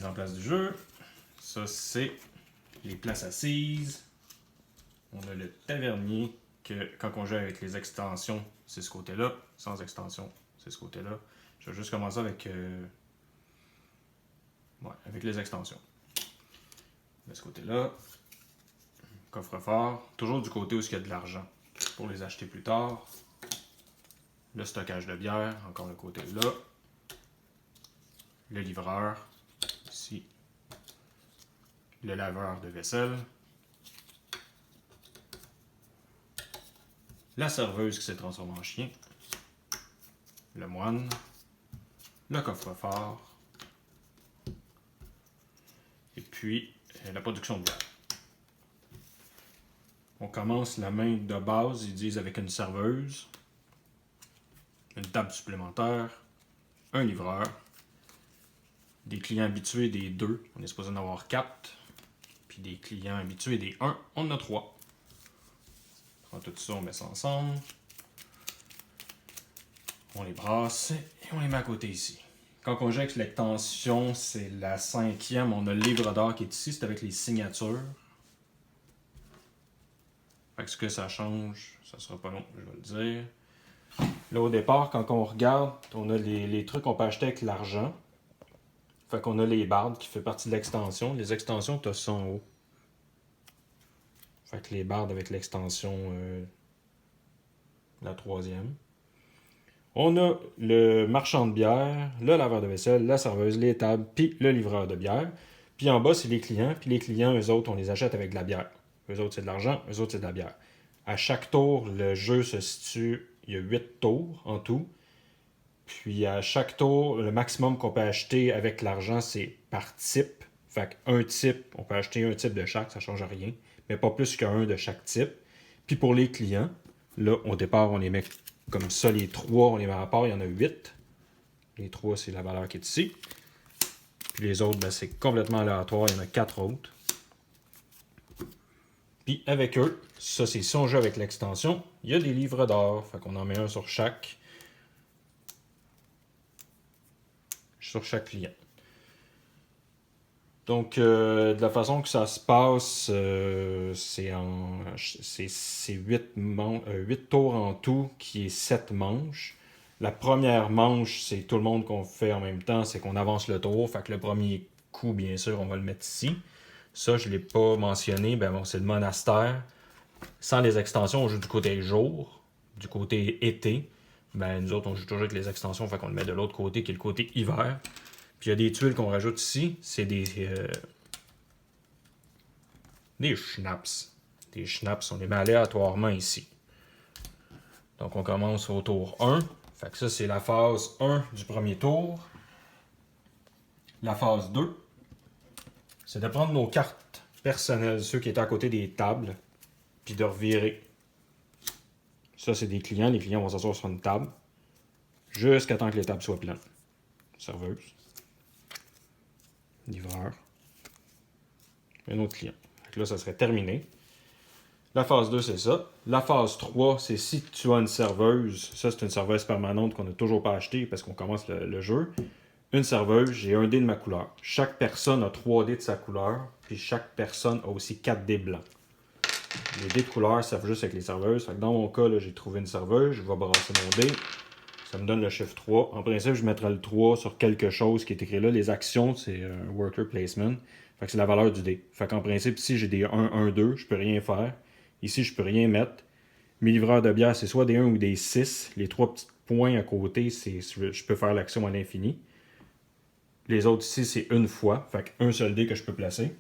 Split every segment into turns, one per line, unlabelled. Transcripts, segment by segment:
mise en place du jeu. Ça, c'est les places assises. On a le tavernier, que quand on joue avec les extensions, c'est ce côté-là. Sans extension, c'est ce côté-là. Je vais juste commencer avec, avec les extensions. De ce côté-là. Coffre-fort. Toujours du côté où il y a de l'argent. Pour les acheter plus tard. Le stockage de bière, encore le côté là. Le livreur, ici. Le laveur de vaisselle. La serveuse qui s'est transformée en chien. Le moine. Le coffre-fort. Et puis, la production de bière. On commence la main de base, ils disent avec une serveuse. Une table supplémentaire. Un livreur. Des clients habitués des 2, on est supposé en avoir 4. Puis des clients habitués des 1, on en a 3. On prend tout ça, on met ça ensemble. On les brasse et on les met à côté ici. Quand on joue avec l'extension, c'est la 5e. On a le livre d'or qui est ici, c'est avec les signatures. Fait que ce que ça change, ça sera pas long, je vais le dire. Là, au départ, quand on regarde, on a les trucs qu'on peut acheter avec l'argent. Fait qu'on a les bardes qui fait partie de l'extension. Les extensions, tu as ça en haut. Fait que les bardes avec l'extension, la 3e. On a le marchand de bière, le laveur de vaisselle, la serveuse, les tables, puis le livreur de bière. Puis en bas, c'est les clients. Puis les clients, eux autres, on les achète avec de la bière. Eux autres, c'est de l'argent. Eux autres, c'est de la bière. À chaque tour, le jeu se situe... Il y a 8 tours en tout. Puis à chaque tour, le maximum qu'on peut acheter avec l'argent, c'est par type. Fait qu'un type, on peut acheter un type de chaque, ça ne change rien. Mais pas plus qu'un de chaque type. Puis pour les clients, là, au départ, on les met comme ça. Les 3, on les met à part. Il y en a 8. Les 3, c'est la valeur qui est ici. Puis les autres, ben, c'est complètement aléatoire. Il y en a 4 autres. Puis avec eux, ça, c'est si on joue avec l'extension, il y a des livres d'or. Fait qu'on en met un sur chaque client. Donc, de la façon que ça se passe, c'est 8 tours en tout, qui est 7 manches. La première manche, c'est tout le monde qu'on fait en même temps, c'est qu'on avance le tour. Fait que le premier coup, bien sûr, on va le mettre ici. Ça, je ne l'ai pas mentionné, ben bon, c'est le monastère. Sans les extensions, on joue du côté jour, du côté été. Ben, nous autres, on joue toujours avec les extensions, fait qu'on le met de l'autre côté, qui est le côté hiver. Puis il y a des tuiles qu'on rajoute ici, c'est des schnapps. Des schnapps, on les met aléatoirement ici. Donc on commence au tour 1. Fait que ça, c'est la phase 1 du premier tour. La phase 2, c'est de prendre nos cartes personnelles, ceux qui étaient à côté des tables, puis de revirer. Ça, c'est des clients. Les clients vont s'asseoir sur une table jusqu'à temps que les tables soient pleines. Serveuse. Livreur. Un autre client. Donc là, ça serait terminé. La phase 2, c'est ça. La phase 3, c'est si tu as une serveuse. Ça, c'est une serveuse permanente qu'on n'a toujours pas achetée parce qu'on commence le jeu. Une serveuse, j'ai un dé de ma couleur. Chaque personne a 3 dés de sa couleur. Puis chaque personne a aussi 4 dés blancs. Les dés de couleur servent juste avec les serveuses. Fait que dans mon cas, là, j'ai trouvé une serveuse. Je vais brasser mon dé. Ça me donne le chiffre 3. En principe, je mettrai le 3 sur quelque chose qui est écrit là. Les actions, c'est un worker placement. Fait que c'est la valeur du dé. Fait qu'en principe, si j'ai des 1, 1, 2, je peux rien faire. Ici, je peux rien mettre. Mes livreurs de bière, c'est soit des 1 ou des 6. Les 3 petits points à côté, je peux faire l'action à l'infini. Les autres ici, c'est une fois. Fait qu'un seul dé que je peux placer.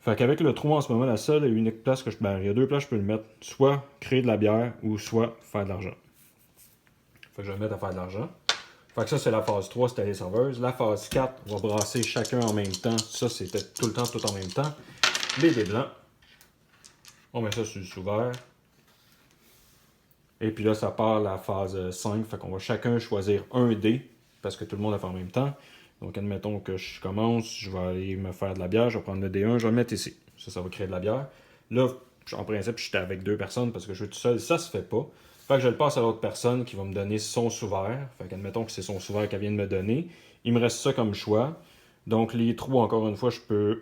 Fait qu'avec le 3 en ce moment, la seule et unique place que il y a 2 places que je peux le mettre. Soit créer de la bière ou soit faire de l'argent. Fait que je vais le mettre à faire de l'argent. Fait que ça, c'est la phase 3, c'était les serveuses. La phase 4, on va brasser chacun en même temps. Ça, c'était tout le temps, tout en même temps. Les dés blancs. On met ça sur le sous-vert. Et puis là, ça part la phase 5. Fait qu'on va chacun choisir un dé, parce que tout le monde a fait en même temps. Donc, admettons que je commence, je vais aller me faire de la bière. Je vais prendre le D1, je vais le mettre ici. Ça va créer de la bière. Là, en principe, j'étais avec 2 personnes parce que je joue tout seul. Ça se fait pas. Fait que je le passe à l'autre personne qui va me donner son sous-vert. Fait qu'admettons que c'est son sous-vert qu'elle vient de me donner. Il me reste ça comme choix. Donc les trous, encore une fois, je peux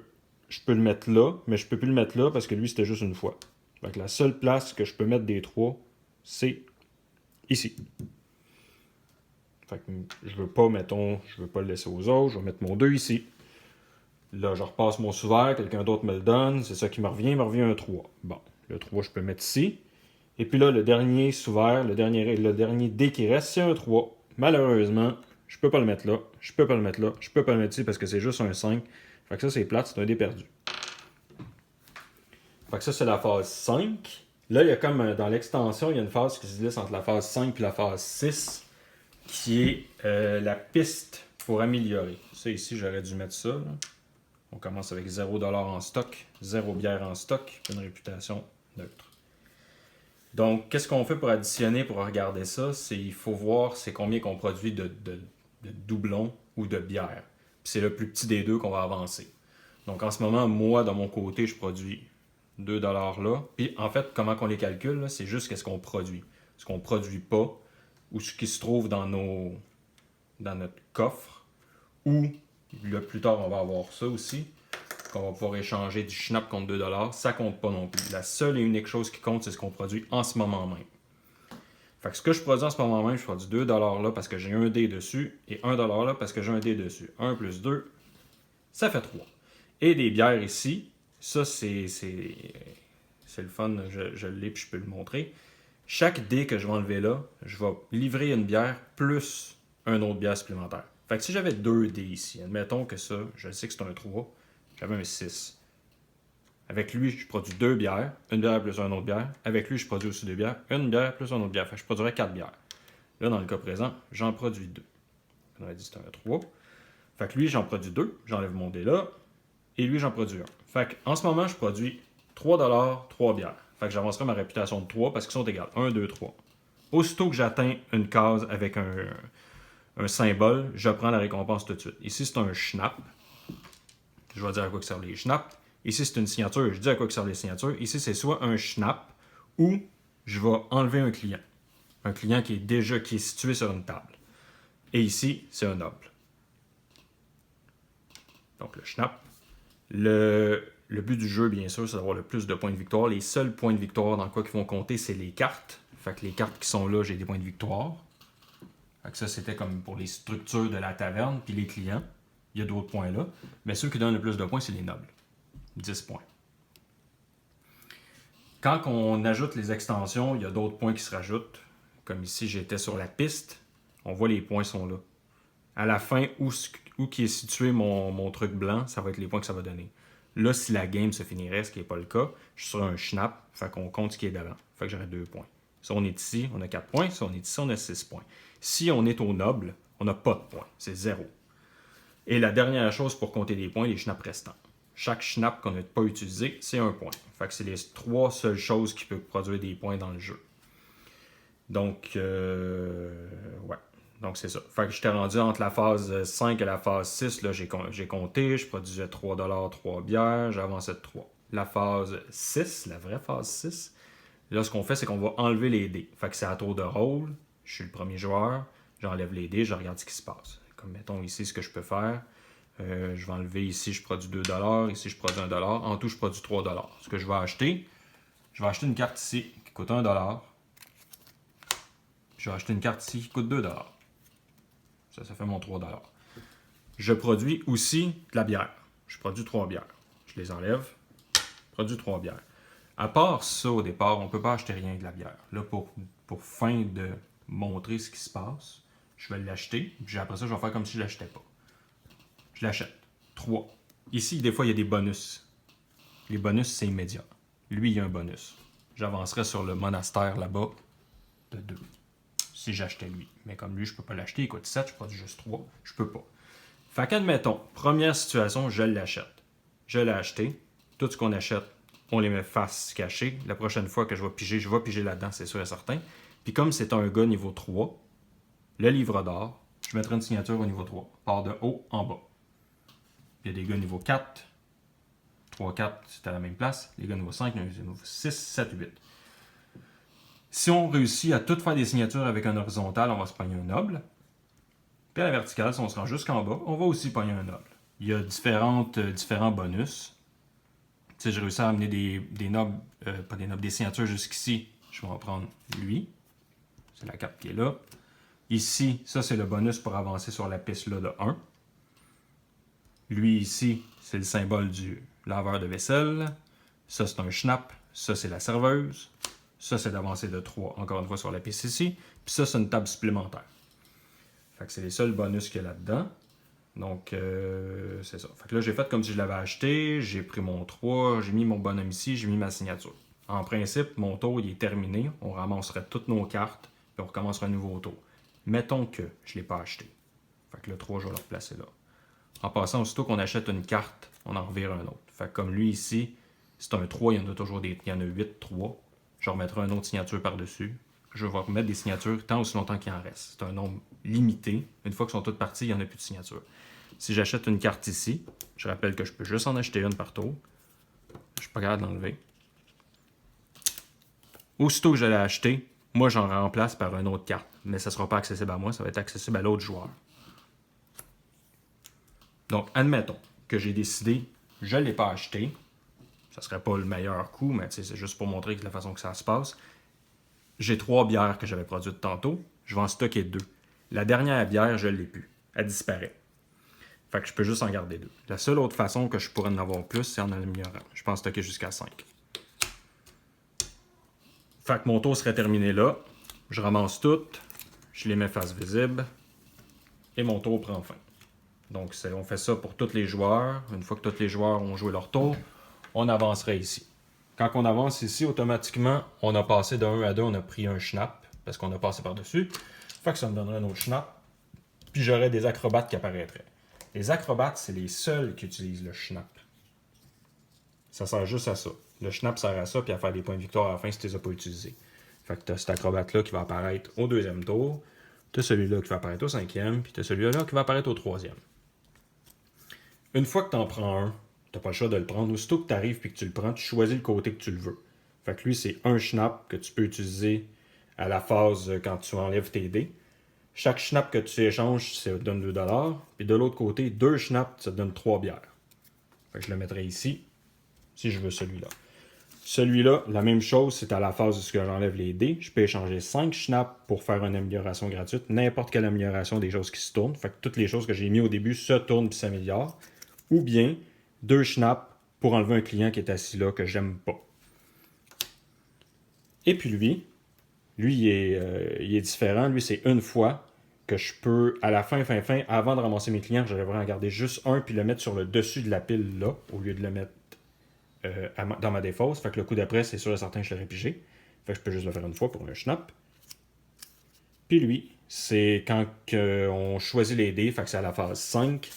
le mettre là, mais je peux plus le mettre là parce que lui, c'était juste une fois. Fait que la seule place que je peux mettre des 3, c'est ici. Fait que je veux pas, mettons, je veux pas le laisser aux autres, je vais mettre mon 2 ici. Là, je repasse mon sous-vert, quelqu'un d'autre me le donne, c'est ça qui me revient un 3. Bon, le 3, je peux le mettre ici. Et puis là, le dernier sous-vert, le dernier dé qui reste, c'est un 3. Malheureusement, je peux pas le mettre là, je peux pas le mettre là, je peux pas le mettre ici parce que c'est juste un 5. Fait que ça, c'est plate, c'est un dé perdu. Fait que ça, c'est la phase 5. Là, il y a comme dans l'extension, il y a une phase qui se glisse entre la phase 5 et la phase 6, qui est la piste pour améliorer. Ça, ici, j'aurais dû mettre ça. Là. On commence avec 0$ en stock, 0 bière en stock, une réputation neutre. Donc, qu'est-ce qu'on fait pour additionner, pour regarder ça? C'est il faut voir c'est combien qu'on produit de doublons ou de bière. Puis c'est le plus petit des deux qu'on va avancer. Donc, en ce moment, moi, de mon côté, je produis 2$ là. Puis, en fait, comment qu'on les calcule, là, c'est juste qu'est-ce qu'on produit. Ce qu'on ne produit pas, ou ce qui se trouve dans notre coffre, ou, là, plus tard, on va avoir ça aussi, qu'on va pouvoir échanger du schnapp contre 2$, ça compte pas non plus. La seule et unique chose qui compte, c'est ce qu'on produit en ce moment même. Fait que ce que je produis en ce moment même, je produis 2$ là parce que j'ai un dé dessus, et 1$ là parce que j'ai un dé dessus. 1 plus 2, ça fait 3. Et des bières ici, ça c'est le fun, je l'ai puis je peux le montrer. Chaque dé que je vais enlever là, je vais livrer une bière plus un autre bière supplémentaire. Fait que si j'avais 2 dés ici, admettons que ça, je sais que c'est un 3, j'avais un 6. Avec lui, je produis 2 bières, une bière plus une autre bière. Avec lui, je produis aussi 2 bières, une bière plus une autre bière. Fait que je produirais 4 bières. Là, dans le cas présent, j'en produis 2. On a dit que c'était un 3. Fait que lui, j'en produis 2. J'enlève mon dé là. Et lui, j'en produis 1. Fait qu'en ce moment, je produis 3$, 3 bières. Fait que j'avancerai ma réputation de 3 parce qu'ils sont égales. 1, 2, 3. Aussitôt que j'atteins une case avec un symbole, je prends la récompense tout de suite. Ici, c'est un schnapp. Je vais dire à quoi que servent les schnapps. Ici, c'est une signature. Je dis à quoi que servent les signatures. Ici, c'est soit un schnapp ou je vais enlever un client. Un client qui est situé sur une table. Et ici, c'est un noble. Donc, le schnapp. Le but du jeu, bien sûr, c'est d'avoir le plus de points de victoire. Les seuls points de victoire dans quoi qui vont compter, c'est les cartes. Fait que les cartes qui sont là, j'ai des points de victoire. Fait que ça, c'était comme pour les structures de la taverne, puis les clients. Il y a d'autres points là. Mais ceux qui donnent le plus de points, c'est les nobles. 10 points. Quand on ajoute les extensions, il y a d'autres points qui se rajoutent. Comme ici, j'étais sur la piste. On voit les points sont là. À la fin, où qui est situé mon truc blanc, ça va être les points que ça va donner. Là, si la game se finirait, ce qui n'est pas le cas, je suis sur un schnapp, fait qu'on compte ce qui est d'avant. Fait que j'aurai 2 points. Si on est ici, on a 4 points. Si on est ici, on a 6 points. Si on est au noble, on n'a pas de points. C'est 0. Et la dernière chose pour compter les points, les schnapps restants. Chaque schnapp qu'on n'a pas utilisé, c'est 1 point. Fait que c'est les 3 seules choses qui peuvent produire des points dans le jeu. Donc, ouais. Donc, c'est ça. Fait que j'étais rendu entre la phase 5 et la phase 6. Là, j'ai compté. Je produisais 3$, 3 bières. J'avançais de 3. La phase 6, la vraie phase 6, là, ce qu'on fait, c'est qu'on va enlever les dés. Fait que c'est à tour de rôle. Je suis le premier joueur. J'enlève les dés. Je regarde ce qui se passe. Comme, mettons, ici, ce que je peux faire. Je vais enlever ici, je produis 2$. Ici, je produis 1$. En tout, je produis 3$. Ce que je vais acheter une carte ici qui coûte 1$. Je vais acheter une carte ici qui coûte 2$. Ça fait mon 3$. Je produis aussi de la bière. Je produis 3 bières. Je les enlève. Je produis 3 bières. À part ça, au départ, on ne peut pas acheter rien de la bière. Là, pour fin de montrer ce qui se passe, je vais l'acheter. Puis après ça, je vais faire comme si je ne l'achetais pas. Je l'achète. 3. Ici, des fois, il y a des bonus. Les bonus, c'est immédiat. Lui, il y a un bonus. J'avancerai sur le monastère là-bas de 2. Si j'achetais lui. Mais comme lui, je peux pas l'acheter, il coûte 7, je produis juste 3, je peux pas. Fait qu'admettons, première situation, je l'achète. Je l'ai acheté. Tout ce qu'on achète, on les met face cachée. La prochaine fois que je vais piger là-dedans, c'est sûr et certain. Puis comme c'est un gars niveau 3, le livre d'or, je mettrai une signature au niveau 3. Part de haut en bas. Il y a des gars niveau 4. 3, 4, c'est à la même place. Les gars niveau 5, niveau 6, 7, 8. Si on réussit à tout faire des signatures avec un horizontal, on va se pogner un noble. Puis à la verticale, si on se rend jusqu'en bas, on va aussi pogner un noble. il y a différents bonus. Tu sais, j'ai réussi à amener des nobles, pas des nobles, des signatures jusqu'ici. Je vais en prendre lui. C'est la carte qui est là. Ici, ça c'est le bonus pour avancer sur la piste là de 1. Lui ici, c'est le symbole du laveur de vaisselle. Ça c'est un schnapp. Ça c'est la serveuse. Ça c'est d'avancer de 3 encore une fois sur la piste ici. Puis ça c'est une table supplémentaire. Fait que c'est les seuls bonus qu'il y a là-dedans. Donc c'est ça. Fait que là j'ai fait comme si je l'avais acheté. J'ai pris mon 3, j'ai mis mon bonhomme ici, j'ai mis ma signature. En principe, mon tour il est terminé. On ramasserait toutes nos cartes. Puis on recommencerait un nouveau tour. Mettons que je ne l'ai pas acheté. Fait que le 3, je vais le replacer là. En passant, aussitôt qu'on achète une carte, on en revire un autre. Fait que comme lui ici, c'est un 3, il y en a toujours il y en a 8, 3. Je remettrai une autre signature par-dessus. Je vais remettre des signatures tant aussi longtemps qu'il en reste. C'est un nombre limité. Une fois qu'ils sont toutes parties, il n'y en a plus de signatures. Si j'achète une carte ici, je rappelle que je peux juste en acheter une par tour. Je ne suis pas capable de l'enlever. Aussitôt que je l'ai acheté, moi, j'en remplace par une autre carte. Mais ça ne sera pas accessible à moi, ça va être accessible à l'autre joueur. Donc, admettons que j'ai décidé, je ne l'ai pas acheté. Ça ne serait pas le meilleur coup, mais c'est juste pour montrer la façon que ça se passe. J'ai 3 bières que j'avais produites tantôt. Je vais en stocker 2. La dernière bière, je ne l'ai plus. Elle disparaît. Fait que je peux juste en garder 2. La seule autre façon que je pourrais en avoir plus, c'est en améliorant. Je peux en stocker jusqu'à 5. Fait que mon tour serait terminé là. Je ramasse toutes. Je les mets face visible. Et mon tour prend fin. Donc, on fait ça pour tous les joueurs. Une fois que tous les joueurs ont joué leur tour, on avancerait ici. Quand on avance ici, automatiquement, on a passé de 1 à 2, on a pris un schnapp, parce qu'on a passé par-dessus. Fait que ça me donnerait un autre schnapp. Puis j'aurais des acrobates qui apparaîtraient. Les acrobates, c'est les seuls qui utilisent le schnapp. Ça sert juste à ça. Le schnapp sert à ça, puis à faire des points de victoire à la fin si tu ne les as pas utilisés. Fait que tu as cet acrobate-là qui va apparaître au 2e tour. Tu as celui-là qui va apparaître au 5e, puis tu as celui-là qui va apparaître au 3e. Une fois que tu en prends un, tu n'as pas le choix de le prendre. Aussitôt que tu arrives et que tu le prends, tu choisis le côté que tu le veux. Fait que lui, c'est un schnapp que tu peux utiliser à la phase quand tu enlèves tes dés. Chaque schnapp que tu échanges, ça te donne 2$. Puis de l'autre côté, 2 schnapps, ça te donne 3 bières. Fait que je le mettrai ici, si je veux celui-là. Celui-là, la même chose, c'est à la phase où j'enlève les dés. Je peux échanger 5 schnapps pour faire une amélioration gratuite. N'importe quelle amélioration des choses qui se tournent. Fait que toutes les choses que j'ai mis au début se tournent et s'améliorent. Ou bien 2 schnapps pour enlever un client qui est assis là que j'aime pas. Et puis lui, il est différent. Lui, c'est une fois que je peux, à la fin, avant de ramasser mes clients, je devrais en garder juste un puis le mettre sur le dessus de la pile là, au lieu de le mettre dans ma défausse. Fait que le coup d'après, c'est sûr et certain que je l'aurais pigé. Fait que je peux juste le faire une fois pour un schnapp. Puis lui, c'est quand on choisit les dés, fait que c'est à la phase 5,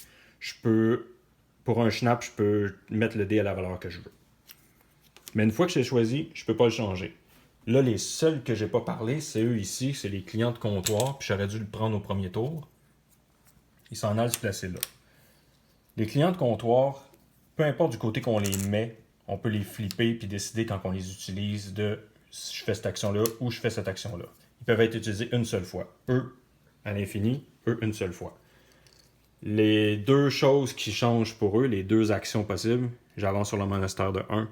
pour un schnapp, je peux mettre le dé à la valeur que je veux. Mais une fois que j'ai choisi, je peux pas le changer. Là, les seuls que j'ai pas parlé, c'est eux ici, c'est les clients de comptoir, puis j'aurais dû le prendre au premier tour. Ils s'en allent se placer là. Les clients de comptoir, peu importe du côté qu'on les met, on peut les flipper puis décider quand on les utilise de je fais cette action-là ou je fais cette action-là. Ils peuvent être utilisés une seule fois. Eux, à l'infini, eux, une seule fois. Les deux choses qui changent pour eux, les deux actions possibles, j'avance sur le monastère de 1,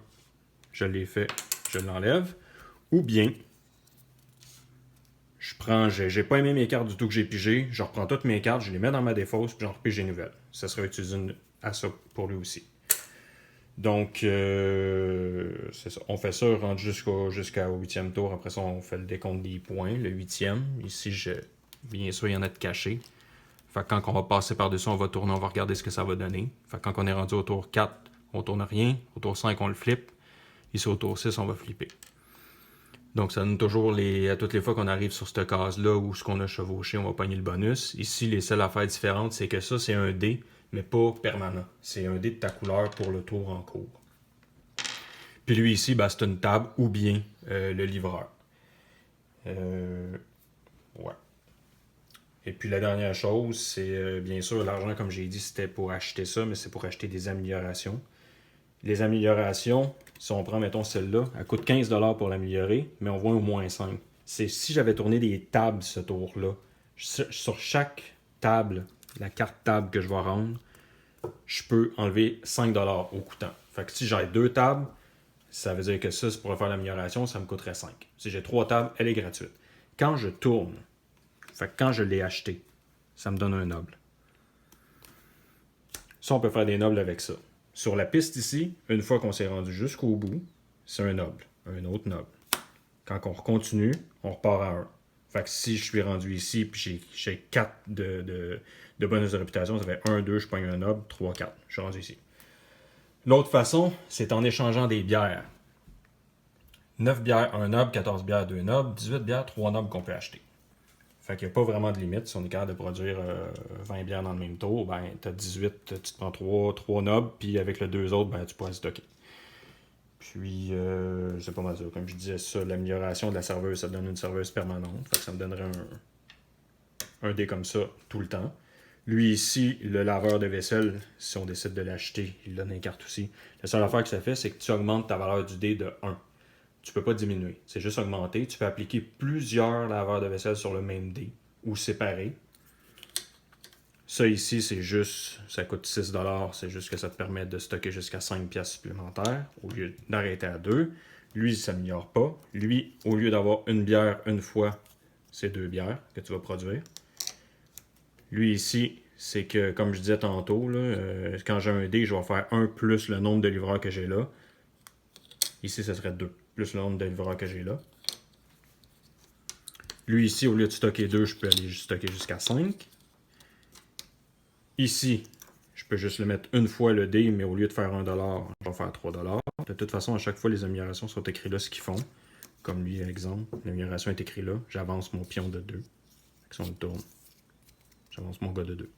je l'ai fait, je l'enlève. Ou bien, j'ai pas aimé mes cartes du tout que j'ai pigé, je reprends toutes mes cartes, je les mets dans ma défausse, puis j'en repige des nouvelles. Ça serait utilisé à ça pour lui aussi. Donc, c'est ça. On fait ça rendu jusqu'au 8e tour. Après ça, on fait le décompte des points, le 8e. Ici, bien sûr, il y en a de cachés. Fait que quand on va passer par-dessus, on va tourner, on va regarder ce que ça va donner. Fait que quand on est rendu au tour 4, on tourne rien. Au tour 5, on le flippe. Ici, au tour 6, on va flipper. Donc, ça donne toujours à toutes les fois qu'on arrive sur cette case-là où ce qu'on a chevauché, on va pogner le bonus. Ici, les seules affaires différentes, c'est que ça, c'est un dé, mais pas permanent. C'est un dé de ta couleur pour le tour en cours. Puis lui ici, c'est une table ou bien le livreur. Ouais. Et puis la dernière chose, c'est bien sûr l'argent, comme j'ai dit, c'était pour acheter ça, mais c'est pour acheter des améliorations. Les améliorations, si on prend, mettons, celle-là, elle coûte 15$ pour l'améliorer, mais on voit au moins 5. C'est si j'avais tourné des tables ce tour-là, sur chaque table, la carte table que je vais rendre, je peux enlever 5$ au coûtant. Fait que si j'ai 2 tables, ça veut dire que ça, c'est pour faire l'amélioration, ça me coûterait 5. Si j'ai 3 tables, elle est gratuite. Quand je tourne, fait que quand je l'ai acheté, ça me donne un noble. Ça, on peut faire des nobles avec ça. Sur la piste ici, une fois qu'on s'est rendu jusqu'au bout, c'est un noble, un autre noble. Quand on continue, on repart à 1. Fait que si je suis rendu ici, puis j'ai 4 de bonus de réputation, ça fait 1, 2, je pogne un noble, 3, 4. Je suis rendu ici. L'autre façon, c'est en échangeant des bières. 9 bières, 1 noble, 14 bières, 2 nobles, 18 bières, 3 nobles qu'on peut acheter. Fait qu'il n'y a pas vraiment de limite. Si on est capable de produire 20 bières dans le même tour, ben tu as 18, tu te prends 3 nobles, puis avec les 2 autres, ben tu pourras stocker. Puis, c'est pas mal ça. Comme je disais, ça, l'amélioration de la serveuse, ça donne une serveuse permanente. Fait que ça me donnerait un dé comme ça tout le temps. Lui ici, le laveur de vaisselle, si on décide de l'acheter, il donne une carte aussi. La seule affaire que ça fait, c'est que tu augmentes ta valeur du dé de 1. Tu peux pas diminuer. C'est juste augmenter. Tu peux appliquer plusieurs laveurs de vaisselle sur le même dé ou séparés. Ça ici, c'est juste, ça coûte 6$. C'est juste que ça te permet de stocker jusqu'à 5 pièces supplémentaires au lieu d'arrêter à 2. Lui, il ne s'améliore pas. Lui, au lieu d'avoir une bière une fois, c'est 2 bières que tu vas produire. Lui ici, c'est que, comme je disais tantôt, là, quand j'ai un dé, je vais faire 1 plus le nombre de livreurs que j'ai là. Ici, ce serait 2 plus le nombre de livreurs que j'ai là. Lui ici, au lieu de stocker 2, je peux aller stocker jusqu'à 5. Ici, je peux juste le mettre une fois le dé, mais au lieu de faire 1$, je vais faire 3$. De toute façon, à chaque fois, les améliorations sont écrites là, ce qu'ils font. Comme lui, exemple, l'amélioration est écrite là. J'avance mon pion de 2. Si on le tourne, j'avance mon gars de 2.